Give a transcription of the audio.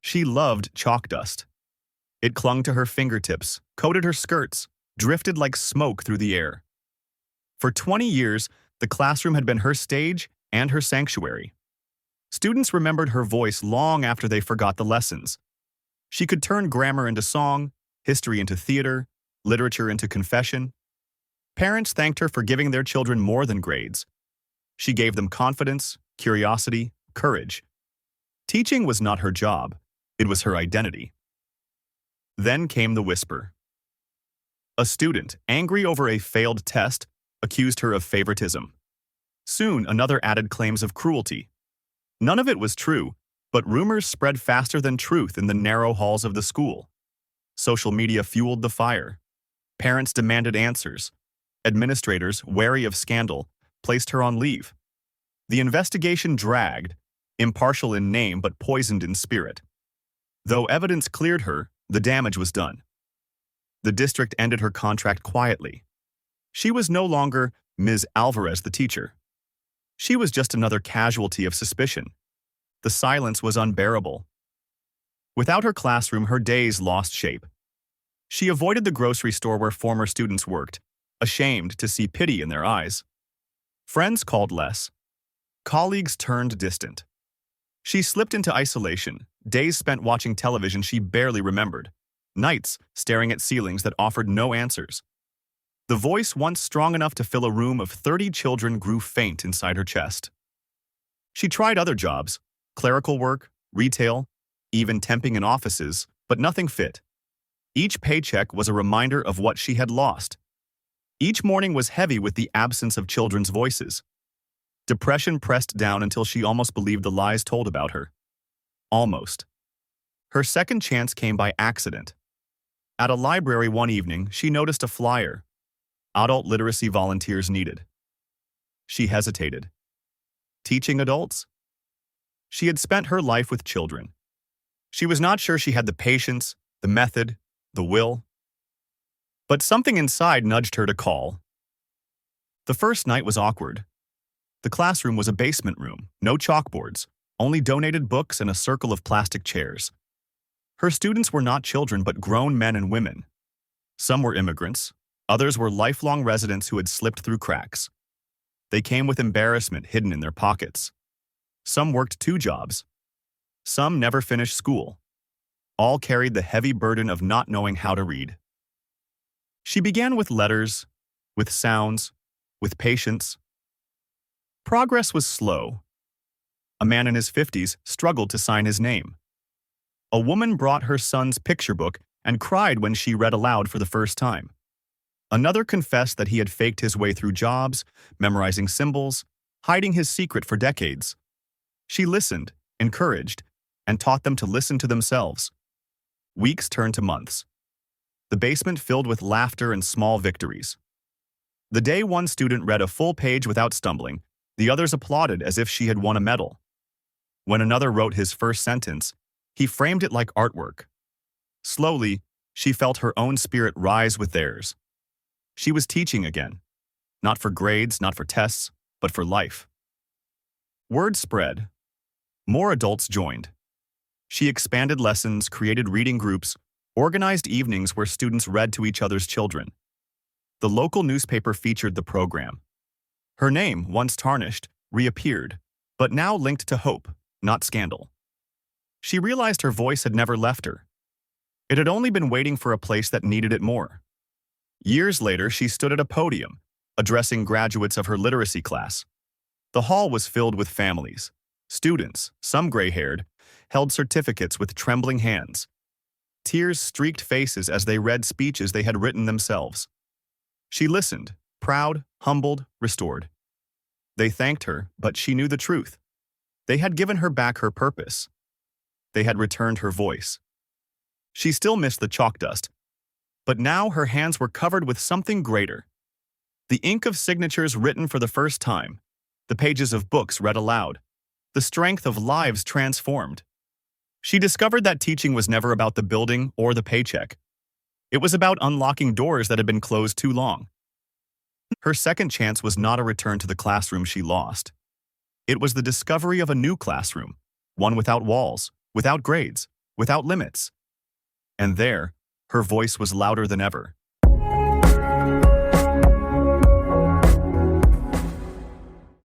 She loved chalk dust. It clung to her fingertips, coated her skirts, drifted like smoke through the air. For 20 years, the classroom had been her stage and her sanctuary. Students remembered her voice long after they forgot the lessons. She could turn grammar into song, history into theater, literature into confession. Parents thanked her for giving their children more than grades. She gave them confidence, curiosity, courage. Teaching was not her job, it was her identity. Then came the whisper. A student, angry over a failed test, accused her of favoritism. Soon, another added claims of cruelty. None of it was true, but rumors spread faster than truth in the narrow halls of the school. Social media fueled the fire. Parents demanded answers. Administrators, wary of scandal, placed her on leave. The investigation dragged, impartial in name but poisoned in spirit. Though evidence cleared her, the damage was done. The district ended her contract quietly. She was no longer Ms. Alvarez, the teacher. She was just another casualty of suspicion. The silence was unbearable. Without her classroom, her days lost shape. She avoided the grocery store where former students worked, ashamed to see pity in their eyes. Friends called less. Colleagues turned distant. She slipped into isolation, days spent watching television she barely remembered, nights staring at ceilings that offered no answers. The voice once strong enough to fill a room of 30 children grew faint inside her chest. She tried other jobs, clerical work, retail, even temping in offices, but nothing fit. Each paycheck was a reminder of what she had lost. Each morning was heavy with the absence of children's voices. Depression pressed down until she almost believed the lies told about her. Almost. Her second chance came by accident. At a library one evening, she noticed a flyer. Adult literacy volunteers needed. She hesitated. Teaching adults? She had spent her life with children. She was not sure she had the patience, the method, the will. But something inside nudged her to call. The first night was awkward. The classroom was a basement room, no chalkboards, only donated books and a circle of plastic chairs. Her students were not children but grown men and women. Some were immigrants, others were lifelong residents who had slipped through cracks. They came with embarrassment hidden in their pockets. Some worked 2 jobs. Some never finished school. All carried the heavy burden of not knowing how to read. She began with letters, with sounds, with patience. Progress was slow. A man in his 50s struggled to sign his name. A woman brought her son's picture book and cried when she read aloud for the first time. Another confessed that he had faked his way through jobs, memorizing symbols, hiding his secret for decades. She listened, encouraged, and taught them to listen to themselves. Weeks turned to months. The basement filled with laughter and small victories. The day one student read a full page without stumbling, the others applauded as if she had won a medal. When another wrote his first sentence, he framed it like artwork. Slowly, she felt her own spirit rise with theirs. She was teaching again. Not for grades, not for tests, but for life. Word spread. More adults joined. She expanded lessons, created reading groups, organized evenings where students read to each other's children. The local newspaper featured the program. Her name, once tarnished, reappeared, but now linked to hope, not scandal. She realized her voice had never left her. It had only been waiting for a place that needed it more. Years later, she stood at a podium, addressing graduates of her literacy class. The hall was filled with families. Students, some gray-haired, held certificates with trembling hands. Tears streaked faces as they read speeches they had written themselves. She listened, proud, humbled, restored. They thanked her, but she knew the truth. They had given her back her purpose. They had returned her voice. She still missed the chalk dust, but now her hands were covered with something greater. The ink of signatures written for the first time, the pages of books read aloud, the strength of lives transformed. She discovered that teaching was never about the building or the paycheck. It was about unlocking doors that had been closed too long. Her second chance was not a return to the classroom she lost. It was the discovery of a new classroom, one without walls, without grades, without limits. And there, her voice was louder than ever.